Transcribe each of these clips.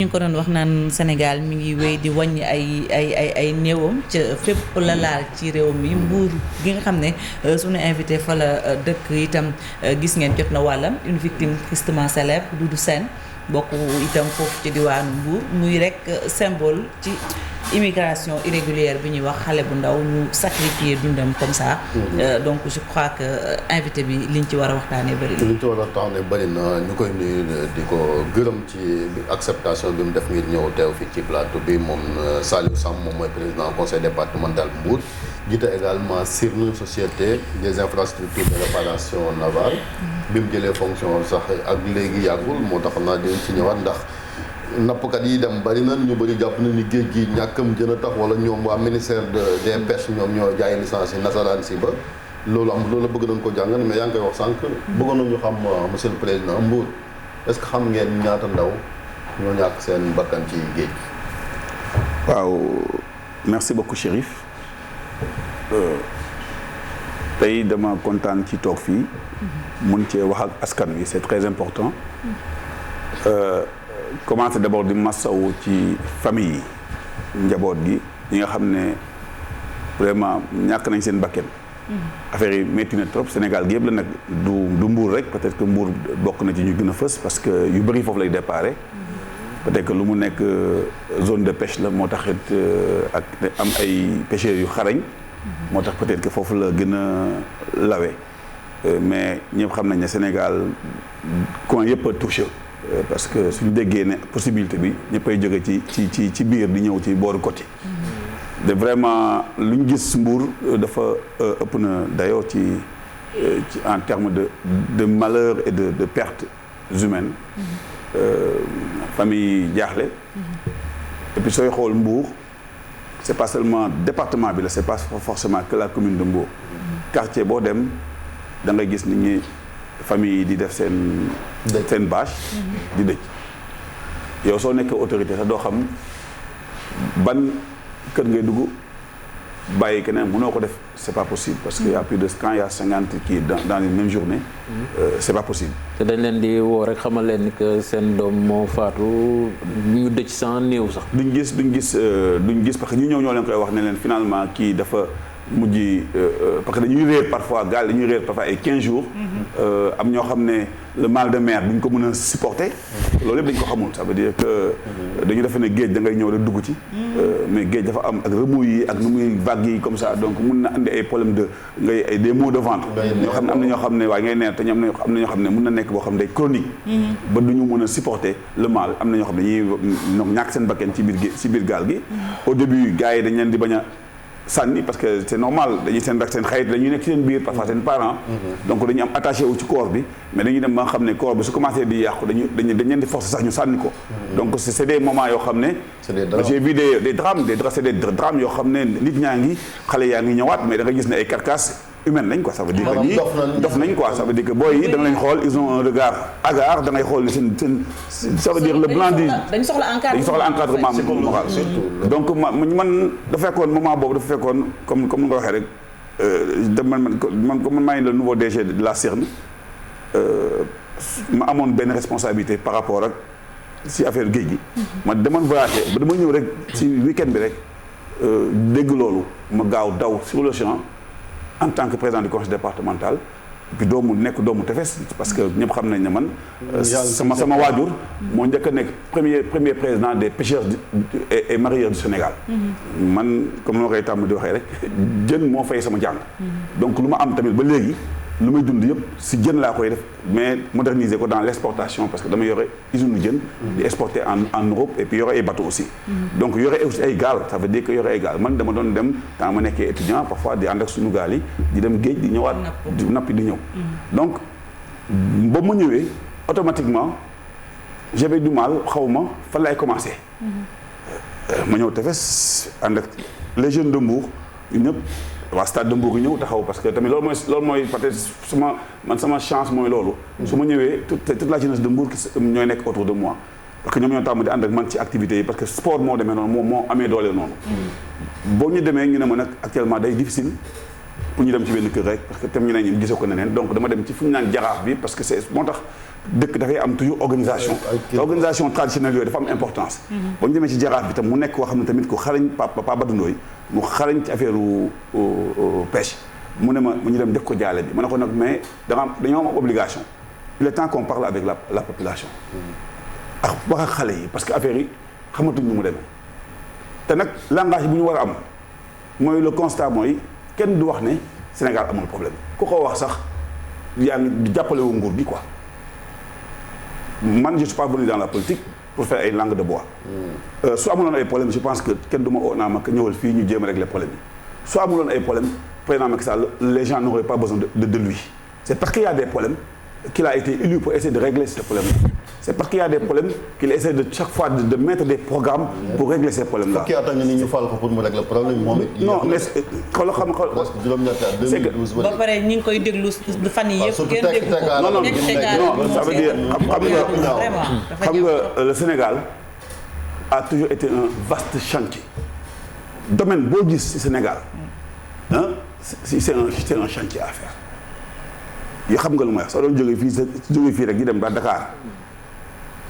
ñu ngi ko doon wax naan Sénégal mi ngi wéy di wàññi ay néewam ca fépp la laal ci réew mi Mbuur gi nga xam ne suñu invité fa la dëkk itam gis ngeen jot na wàllam une victime tristement célèbre Doudou Sène bokk itam foofu ci diwaanu Mbuur muy rek symbole ci immigration irrégulière bi ñuy wax xale bu ndaw ñu sacrifier dundam comme ça. Donc je crois que invité bi liñ ci war a waxtaanee bëri na. liñ ci war a waxtaanee bëri na ñu koy nuyu di ko gërëm ci acceptation bi mu def ngir ñëw teew fii ci plateau bi moom Saliou Samb moom mooy président conseil départemental Mbour jiite également CIRN société des infrastructures de réparation navale. bi mu jëlee fonction sax ak léegi yàggul moo tax naa dinañ ci ñëwaat ndax. nappkat yi dem bari na ñu bëri jàpp na ni géej gi ñàkkam jën a tax wala ñoom waa ministère des pêches ñoom ñoo jaay licence yi nasaraan si ba loolu bëgg nañ ko jàngal mais yaa ngi koy wax sànq bëggoon nañu xam monsieur le président Mbour est-ce que xam ngeen ñaata ndaw ñoo ñàkk seen bakkan ci géej gi. waaw merci beaucoup Chérif tey dama kontaan ci toog fii mun cee wax ak askan wi c'est très important. commencé d'abord di massawu ci famille yi njaboot gi ñi nga xam ne vraiment ñàkk nañ seen bakken affaire yi métti na trop Sénégal gi yëpp la nag du Mbour rek peut-être que Mbour bokk na ci ñu gën a fës parce que yu bëri foofu lay déparé peut-être que lu mu nekk zone de pêche la moo taxit ak am ay pêcheurs yu xarañ moo tax peut-être que foofu la gën a lawe mais ñëpp xam nañ ne Sénégal coin yëpp a touché parce que suñu déggee ne possibilité bi ñëppay jóge ci biir di ñëw ci booru côté de vraiment lu ñu gis Mbour dafa ëpp na dayoo ci en termes de malheur et de pertes humaines famille jaaxle et puis sooy xool Mbour c'est pas seulement département bi la c'est pas forcément que la commune de Mbour quartier boo dem da ngay gis nit ñi famille yi di def seen bâche di dëj yow soo nekk autorité sax doo xam ban kër ngay dugg bàyyi keneen mënoo ko def c'est pas possible parce que y a plus de quand il y a 50 qui dans une même journée c'est pas possible. te dañ leen di woo rek xamal leen ni que seen doom moo faatu ñu dëj sans néew sax. duñ gis parce que ñi ñoo leen koy wax ne leen finalement kii dafa mujj parce que dañuy réer parfois gaal dañuy réer parfois ay 15 jours. am ñoo xam ne le mal de mer duñ ko mën a supporter. loolu yëpp dañ ko xamul ça veut dire que dañu defe ne géej da ngay ñëw rek dugg ci. mais géej dafa am ak remous yi ak nu muy vagues yi comme ça donc mun na andi ay problème de ngay des maux de ventre. ñoo xam ne am na ñoo xam ne waaye ngay neer te am na ñoo xam ne mun na nekk boo xam ne day chronique. ba du ñu mën a supporter le mal am na ñoo xam ne dañuy ñàkk seen bakkan ci biir gaal gi. au début gars yi dañ leen di bañ a sànni parce que c'est normal dañuy seen seen xarit dañuy nekk ci seen biir parfois seen parents donc dañuy am attaché wu ci corps bi mais dañuy dem ba nga xam ne corps bi su commencé di yàqu dañ leen di forcer sax ñu sànni ko donc c'est des moments yoo xam ne j'ai vu des drames c'est des drames yoo xam ne nit ñaa ngi xale yaa ngi ñëwaat mais da nga gis ne ay carcasses humaines lañ quoi ça veut dire que ñii dof nañ quoi ça veut dire que booy yi da nga leen xool ils ont un regard hagard da ngay xool seen ça veut dire le blanc du dañ soxla encadrement moral donc man dafa fekkoon moment boobu dafa fekkoon comme ni nga waxee rek man comme maa ngi le nouveau DG de la CIRN ma amoon benn responsabilité par rapport ak si affaire géej gi ma demoon voyager ba dama ñëw rek si week-end bi rek dégg loolu ma gaaw daw sur le champ en tant que président du conseil départemental puis nekk doomu tefes parce que ñëpp xam nañ ne man sama waajur moo njëkk a nekk premier président des pêcheurs et mareyeurs du Sénégal man comme ni ma koy tàmm di waxee rek jën moo fay sama jàng donc lu ma am tamit ba léegi lu may dund yëpp si jën laa koy def mais moderniser ko dans l'exportation parce que dama yore usine jën di exporter en Europe et puis yore ay bateau aussi donc yore aussi ay gaal ça veut dire que yore ay gaal man dama doon dem temps ma nekkee étudiant parfois di ànd ak suñu gaal yi di dem géej di ñëwaat di nappi di ñëw donc ba mu ñëwee automatiquement j'avais du mal xaw ma fan laay commencer ma ñëw tefes ànd ak les jeunes de Mbour ñëpp waa stade de Mbour ñëw taxaw parce que tamit loolu mooy peut-être sama chance mooy loolu su ma ñëwee toute la jeunesse de Mbour ñooy nekk autour de moi parce que ñoom ñoo tàmm di ànd ak man ci activités yi parce que sport moo demee noonu moo amee doole noonu boo ñu demee ñu ne ma nag actuellement day difficile pour ñu dem ci benn kër rek parce que tam ñu ne ñu gisoo ko neneen donc dama dem ci fu ñu naan jaraaf bi parce que c'est moo tax dëkk dafay am toujours organisation organisation traditionnelle yooyu dafa am importance ba ñu demee ci jaraaf bi tam mu nekk koo xam ne tamit ku xarañ Papa Badou Ndoye mu xarañ ci affaire pêche mu ne ma ñu dem def ko jaale bi ma ne ko nag mais dañoo am obligation il est temps qu'on parle avec la population ak wax ak xale yi parce que affaire yi xamatuñ nu mu demee te nag langage bu ñu war a am mooy le constat mooy kenn du wax ne Sénégal amul problème ku ko wax sax yaa ngi jàppale wu nguur gi quoi man je suis pas venu dans la politique pour faire ay langue de bois su amuloon ay problème je pense que kenn du ma oo naa ma ñëwal fii ñu jéem a régler problème yi su amuloon ay problème président Macky Sall les gens n'auraient pas besoin de lui c'est parce qu'il y a des problèmes qu'il a été élu pour essayer de régler ces problèmes-là. C'est parce qu'il y a des problèmes qu'il essaie de chaque fois de mettre des programmes pour régler ces problèmes-là. Qui attend ñu fal ko pour mu régler problème moom it. Non mais xoolal xam nga c'est que ba pare ñi ngi koy déglu fan yii yëpp kenn déglu ko. non ça veut dire xam nga le Sénégal a toujours été un vaste chantier. Domaine boo gis ci Sénégal ah c'est un chantier à faire. yoo xam nga lu may wax soo doon jógee fii rek di dem ba Dakar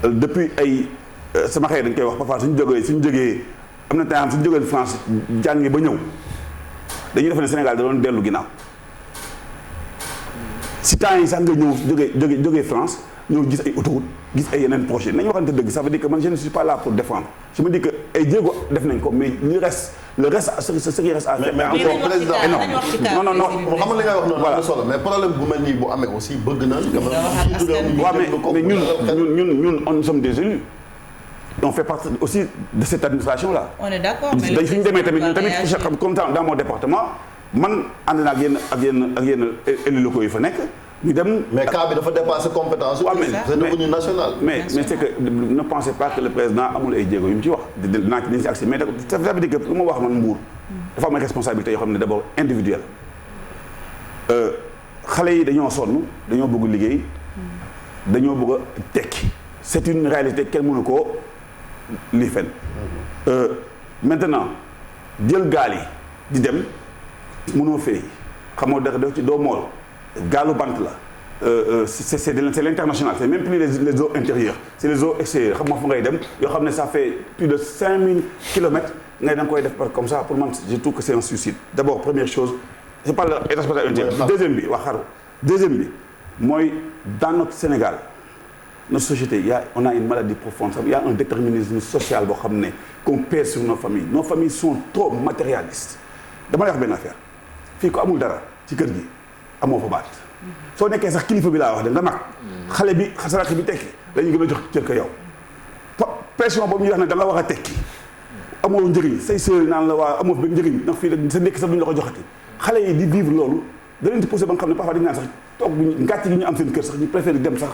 depuis ay sama xëy dañ koy wax parfois suñu jógee am na temps suñu jógee France jàngi ba ñëw dañuy def ne Sénégal da doon dellu ginnaaw si temps yi sax nga ñëw jógee France ñëw gis ay autoroute gis ay yeneen projet nañu waxante dëgg ça veut dire que man je ne suis pas là pour défendre je me dis que ay jéego def nañ ko mais le reste ce qui reste à faire. mais encore président non xam nga li ngay wax noonu am na solo mais problème bu mel nii bu amee aussi bëgg na. mais ñun nous sommes des élus. on fait partie aussi de cette administration là. on est d'accord mais dañ fi ñu demee tamit comme dans mon département man ànd naa ak yenn élus locaux yi fa nekk. ñu dem mais cas bi dafa dépasser compétence. waaw c'est devenu national. mais c'est que ne pensez pas que le président amul ay jéego yu mu ci wax dinaa ci accès mais ça veut dire que lu ma wax man Mbour dafa am ay responsabilités yoo xam ne d'abord individuelle xale yi dañoo sonn dañoo bëgg liggéey dañoo bëgg a tekki c'est une réalité kenn mënu koo lii fen maintenant jël gaal yi di dem mënoo fay xamoo dara def ci doo mool gaalu bant la c'est l'international c'est même plus les eaux intérieures c'est les eaux extérieures xam nga fu ngay dem yoo xam ne ça fait plus de 5000 kilomètres ngay da nga koy def par comme ça pour man je trouve que c'est un suicide d'abord première chose je parle de responsabilité deuxième bi wax xaru deuxième bi mooy dans notre Sénégal notre société on a une maladie profonde il y a un déterminisme social boo xam ne qu'on pèse sur nos familles sont trop matérialistes dama lay wax benn affaire fii ko amul dara ci kër gi amoo fa baat soo nekkee sax kilifa bi laa wax de nga mag xale bi xasaraki bi tekki dañuy gën a jox cër ko yow pression boobu ñu wax ne da nga war a tekki amoo njëriñ say sœur naan la waa amoo benn njëriñ ndax fii sa nekk sax duñu la ko joxati xale yi di vivre loolu da leen di poussé ba nga xam ne parfois dañu naan sax toog ngàcc gi ñu am seen kër sax ñu préféré dem sax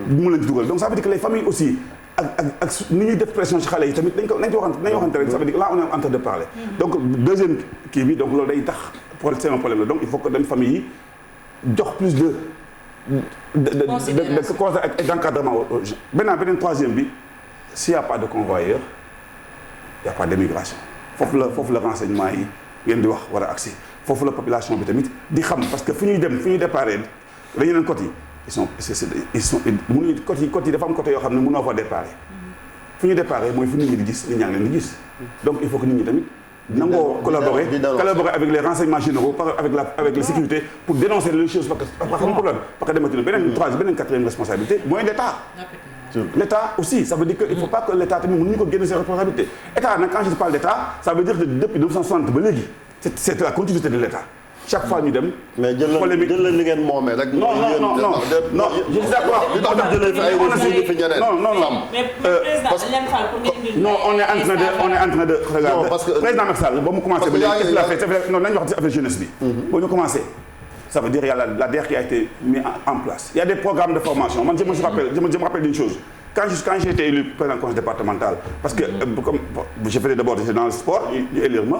mu leen ci dugal donc ça veut dire que les familles aussi ak ni ñuy def pression ci xale yi tamit nañ ci waxante rek ça veut dire que là on est en train de parler donc deuxième kii bi donc loolu day tax c'est un problème la donc il faut que dañ famille yi jox plus de conseil ak d'encadrement beneen troisième bi s'il y a pas de convoyeur il y a pas d'émigration foofu la renseignement yi ngeen di wax war a agsi foofu la population bi tamit di xam parce que fu ñuy déparé dañu neen côté ils sont mënuñu côté yi dafa am côté yoo xam ne mënoo fa déparé fu ñu déparé mooy fu nit ñi di gis nit ñaa ngi leen di gis donc il faut que nit ñi tamit nangoo collaborer avec les renseignements généraux avec les sécurités pour dénoncer les choses parce que xam nga problème parce que demati na beneen quatrième responsabilité mooy l'État aussi ça veut dire que il faut pas que l'État tamit mënuñu ko génne ses responsabilités État nag quand je parle d'État ça veut dire que depuis 1960 ba léegi c'est la continuité de l'État chaque fois ñu dem. mais jël la li ngeen moomee rek. non je suis d'accord. non on est en train de regarder. parce que président Macky Sall ba mu commencé ba léegi qu'est-ce qu'il a fait c'est vrai non nañu wax ci affaire jeunesse bi. ba ñu commencé ça veut dire il y a la DER qui a été mis en place. il y a des programmes de formation man je me rappelle d'une chose. Quand j'ai été élu président du conseil départemental parce que comme je faisais d'abord dans le sport ñu élire ma.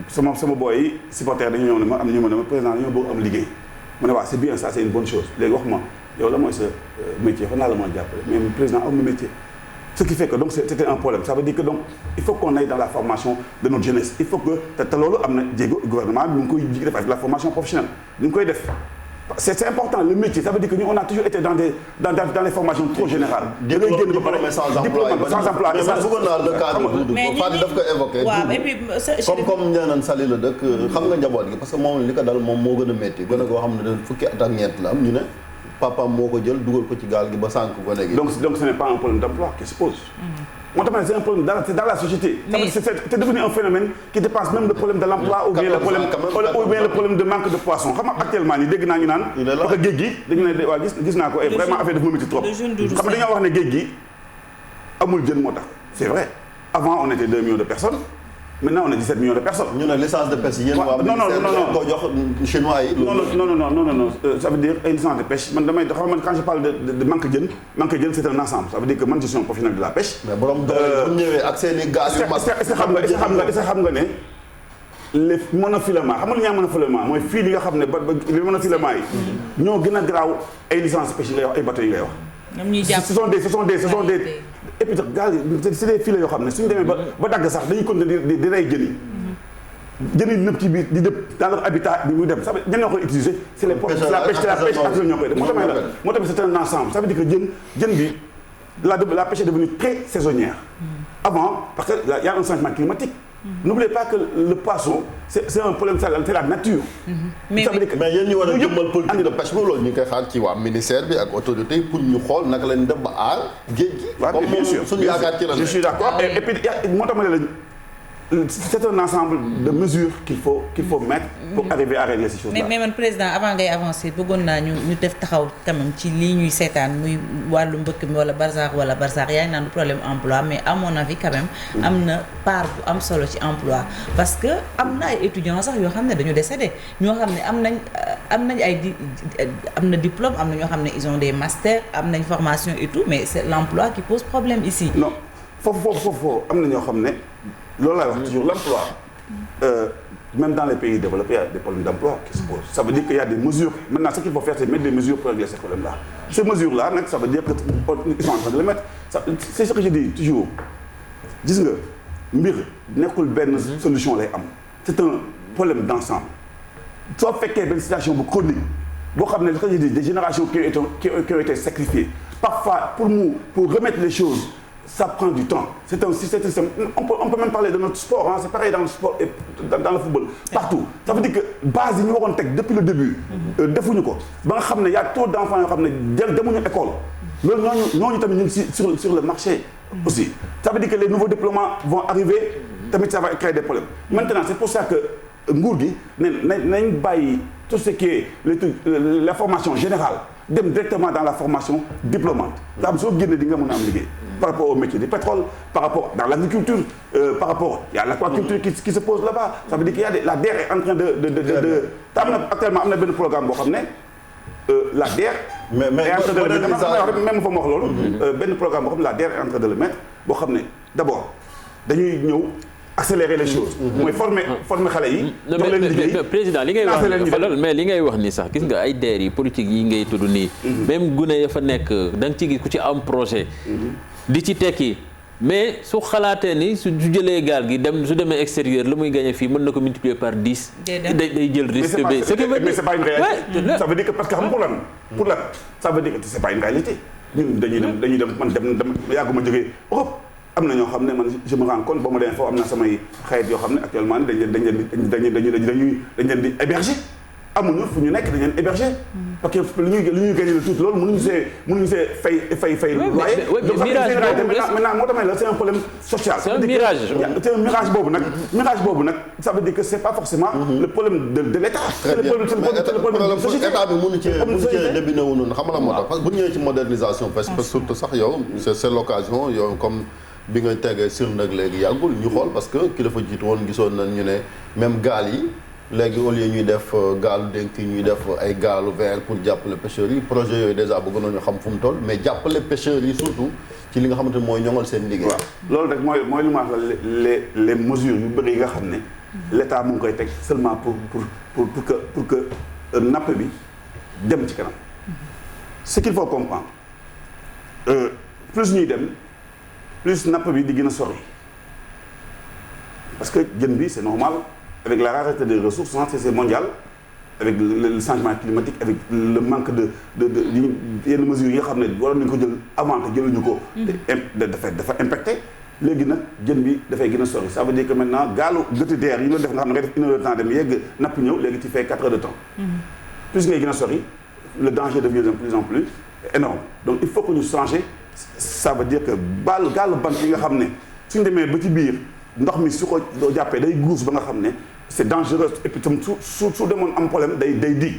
sama boy yi supporter dañu ñëw ne ma am na ñu ne ma président dañoo bëgg am liggéey ma ne waaw c'est bien ça c'est une bonne chose léegi wax ma yow la mooy sa métier fan laa la mën a jàppale mais président am na métier Ce qui fait que donc c'était un problème. Ça veut dire que donc il faut qu'on aille dans la formation de notre jeunesse. Il faut que te loolu am na jéego gouvernement bi mu ngi koy def avec la formation professionnelle ñu ngi koy def. C'est important le métier. Ça veut dire que nous on a toujours été dans les formations trop générales. diplôme sans emploi mais man bëggoon naa le cas de Doudou Fadi daf ko évoqué. waaw et puis comme ñaanaan Saly la dëkk xam nga njaboot gi parce que moom li ko dal moom moo gën a métti gën a koo xam ne fukki at ak ñeent la am ñu ne papa moo ko jël dugal ko ci gaal gi ba sànq gone gi. Donc ce n'est pas un problème d'emploi qui se pose. Moo tax c'est un problème dans la société. C'est devenu un phénomène qui dépasse même le problème de l'emploi ou bien le problème de manque de poisson. Xam nga actuellement nii dégg naa ñu naan. parce que géej gi dañu ne waa gis naa ko vraiment affaire daf ma métti trop. Xam nga dañoo wax ne géej gi amul jën moo tax. C'est vrai. Avant on était 2 millions de personnes. Maintenant on est 17 millions de personnes. ñu ne licence de pêche yéen waa ministère ko jox chinois yi. Non. Ça veut dire ay licence de pêche man damay xam man quand je parle de manque jën c'est un ensemble. Ça veut dire que man je suis un professionnel de la pêche. Mais borom doole bu ñëwee ak seen i gaal yu mag. est-ce que xam nga ne les monofilaments xam nga li ñuy monofilaments mooy fii li nga xam ne ba les monofilaments yi. ñoo gën a garaaw ay licence de pêche yi ngay wax ay bateaux yi ngay wax. ñoom ñuy jàpp ce sont des et puis gaal yi c'est des filets yoo xam ne suñu demee ba dagg sax dañuy continuer di rey jën yi. jën yi nëpp ci biir di dëpp dans leur habitat bi muy dem ça ñan ñoo koy utiliser c'est la pêche ak ñoo koy def moo tamit c'est un ensemble ça veut dire que jën bi la pêche est devenue très saisonnière. Avant parce que il y a un changement climatique. N'oubliez pas que le poisson c'est un problème c'est la nature. mais yéen ñu war a jëmmal politique de pêche boobu loolu ñu ngi koy xaar ci waa ministère bi ak autorité pour ñu xool naka lañ def ba aar géej gi. waaw bien sûr suñu yaakaar ci la je suis d'accord et puis moo tax ma ne la c'est un ensemble de mesures qu'il faut mettre pour arriver à régler ces choses-là. mais man président avant ngay avancer bëggoon naa ñu def taxaw quand même ci lii ñuy seetaan muy wàllu mbëkk mi wala barsaax yaa ngi naan problème emploi mais à mon avis quand même am na part bu am solo ci emploi parce que am na ay étudiants sax yoo xam ne dañu décédé ñoo xam ne am nañ am na diplôme am na ñoo xam ne ils ont des masters am nañ formation et tout mais c'est l'emploi qui pose problème ici. Non foofu am na ñoo xam ne loolu laay wax toujours l'emploi même dans les pays développés il y a des problèmes d'emploi qui se posent. Ça veut dire qu'il y a des mesures. Maintenant ce qu'il faut faire c'est mettre des mesures pour régler ces problèmes-là. Ces mesures-là nag ça veut dire que ils sont en train de les mettre. C'est ce que je dis toujours gis nga mbir nekkul benn solution lay am. C'est un problème d'ensemble. Soo fekkee benn situation bu chronique boo xam ne ce que je dis des générations qui ont été sacrifiées parfois pour remettre les choses. Ça prend du temps. C'est un système. On peut même parler de notre sport. Hein. C'est pareil dans le sport et dans le football. Partout. Ça veut dire que base yi ñu waroon teg depuis le début. defuñu ko ba nga xam ne y a trop d'enfants yoo xam ne demuñu école. loolu ñooñu tamit ñu ngi sur le marché aussi. Ça veut dire que les nouveaux diplômants vont arriver tamit ça va créer des problèmes. Maintenant c'est pour ça que nguur gi nañ bàyyi tout ce qui est la formation générale dem directement dans la formation diplômante. nga xam soo génnee di nga mën a am liggéey. Par rapport au métier du pétrole, par rapport dans l'agriculture, par rapport il y a l'aquaculture qui se pose là-bas. Ça veut dire qu'il y a la DER est en train de actuellement am na benn programme boo xam ne la DER. mais même fa ma wax loolu. benn programme boo xam ne la DER est en train de le mettre boo xam ne d'abord dañuy ñëw accélérer les choses. mooy former xale yi. jox leen liggéey président li ngay wax ni xoolal mais li ngay wax ni sax gis nga ay DER yi politique yi ngay tudd nii. même gune ya fa nekk da nga ci gis ku ci am projet. di ci tekki mais su xalaatee ni su jëlee gaal gi su demee extérieur la muy gagné fii mën na ko multiplier par 10. day jël risque bi. mais c'est pas une réalité. Ça veut dire que parce que xam nga pour lan ça veut dire que c'est pas une réalité. ñun dañuy dem man dem yàgguma jógee Europe am na ñoo xam ne man je me rends compte ba ma demee foofu am na samay xarit yoo xam ne actuellement dañ leen di héberger. amuñu fu ñu nekk dañu leen héberger parce que li ñuy gagné le tout loolu mënuñu see fay loyer. maintenant moo tax la c'est un problème social. C'est un mirage. C'est un mirage boobu nag ça veut dire que c'est pas forcément le problème de l'État. Très bien le problème de société. État bi mënu cee débiné wu noonu xam nga moo tax parce que bu ñëwee ci modernisation parce que surtout sax yow c'est l'occasion yow comme bi nga tegee sur nag léegi yàggul ñu xool parce que ki dafa jiitu woon gisoon nañ ñu ne même gaal yi léegi au lieu ñuy def gaalu dénk ñuy def ay gaalu verre pour jàppale pêcheurs yi projet yooyu déjà bëgg nañu xam fu mu toll mais jàppale pêcheurs yi surtout ci li nga xamante ne mooy ñoŋal seen liggéey. waaw loolu rek mooy li ma wax les mesures yu bëri yi nga xam ne l'État mu ngi koy teg seulement pour que napp bi dem ci kanam. Ce qu'il faut comprendre plus ñuy dem plus napp bi di gën a sori parce que jën bi c'est normal avec la rareté des ressources c'est mondial avec le changement climatique avec le manque de yenn mesures yi nga xam ne waroon nañu ko jël avant te jëluñu ko. dafa impacté léegi nag jën bi dafay gën a sori ça veut dire que maintenant gaalu gëtt deer yi nga def nga xam ne ngay def 1 heure de temps dem yegg napp ñëw léegi tu fais 4 heures de temps. plus ngay gën a sori le danger devient de plus en plus énorme donc il faut que ñu changer ça veut dire que gaalu bant yi nga xam ne suñu demee ba ci biir ndox mi su ko jàppee day guus ba nga xam ne c'est dangereux et puis tam su demoon am problème day dig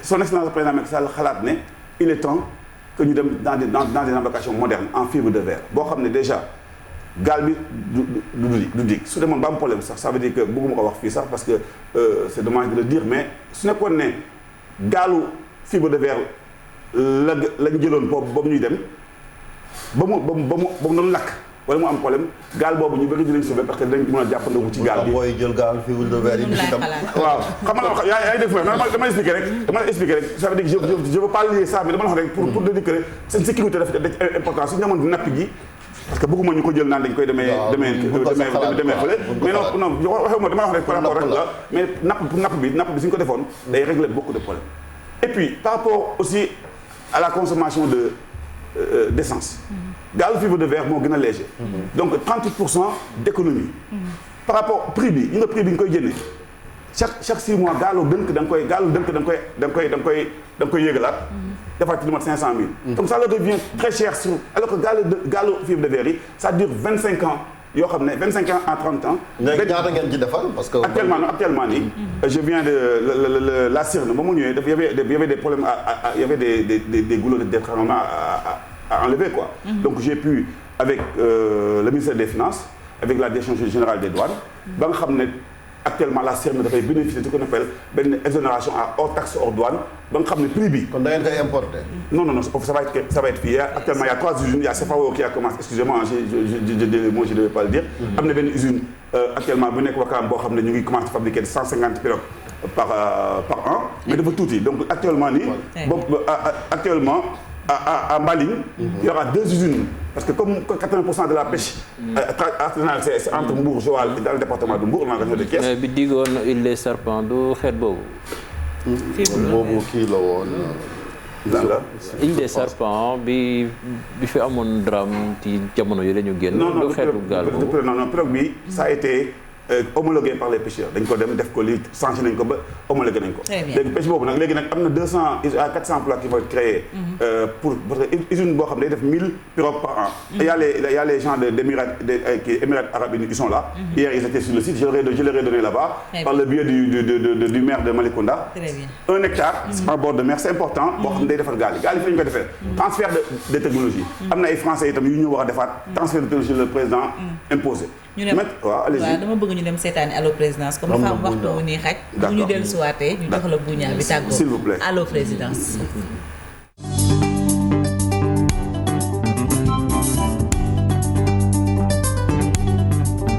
son excellence président Macky Sall xalaat ne il est temps que ñu dem dans des embarcations modernes en fibre de verre boo xam ne déjà gaal bi du dig su demoon ba am problème sax ça veut dire que bëgguma ko wax fii sax parce que c'est dommage de le dire mais su nekkoon ne gaalu fibre de verre lañ jëloon boobu ñuy dem ba mu doon lakk wala mu am problème gaal boobu ñu bëri dinañ sauver parce que dañ mën a jàppandaku ci gaal bi. booy jël gaal fibre de verre yi ci tam. waaw xam nga yaa def dama expliquer rek ça veut dire que je veux pas lier ça mais dama la wax rek pour dire que seen sécurité dafa importance su ñu amoon napp ji parce que bëgguma ñu ko jël naan dañ koy demee fële mais non waxuma dama wax rek par rapport rek la mais napp bi suñ ko defoon day régler beaucoup de problèmes et puis par rapport aussi à la consommation d'essence gaalu fibre de verre moo gën a léger donc 38% d'économie par rapport prix bi ñu nga prix bi nga koy jëndee chaque 6 mois gaalu dënk da nga koy yëgalaat defaat ci lu mat 500 000 donc ça leur devient très cher alors que gaalu fibre de verre yi ça dure 25 ans yoo xam ne 25 ans à 30 ans. léegi ñaata ngeen ci defal parce que. actuellement nii. je viens de la Sirne ba mu ñëwee y avait des problèmes y avait des goulots d'étranglement à enlever quoi. Donc j'ai pu avec le ministère des Finances avec la direction générale des douanes ba nga xam ne actuellement la Sirne dafay bénéficier de ce qu'on appelle benn exonération à hors taxe hors douane ba nga xam ne prix bi. kon da ngeen koy importer. Non ça va être fii actuellement il y a 3 usines il y a CFAO qui a commencé excusez-moi moi je devais pas le dire. am na benn usine actuellement bu nekk Ouakam boo xam ne ñu ngi commencé fabriquer 150 pirogues par an. mais dafa tuuti donc actuellement nii. actuellement à Mbaling. il y aura 2 usines. Parce que comme 80% de la pêche artisanale c'est entre Mbour Joal et dans le département de Mbour dans la région de Thiès. mais bi diggoon Île des Serpents du xeet boobu. boobu kii la woon. Île des Serpents bi fi amoon drame ci jamono yi la ñu génn. du xeetu gaal boobu non pirogue bi ça a été homologué par les pêcheurs dañ ko dem def ko lii changé nañ ko ba homologué nañ ko. léegi pêche boobu nag léegi nag am na 200 à 400 emplois qui vont être créés. parce que usine boo xam ne day def 1000 pirogues par an. il y a les gens Émirats arabes unis qui sont là. Hier ils étaient sur le site je leur ai donné là-bas. par le biais du maire de Malicounda. 1 hectare. en bord de mer c'est important. boo xam ne day defar gaal yi fi lañ koy defee. transfert de technologie. am na ay français itam yu ñu war a defaat. transfert de technologie le président imposé. waaw dama bëgg ñu dem seetaani allo présidence comme dafa am waxtu wu nii xaj bu ñu dellusiwaatee ñu jox la buñaa bi tàggoo s'il vous plaît allo présidence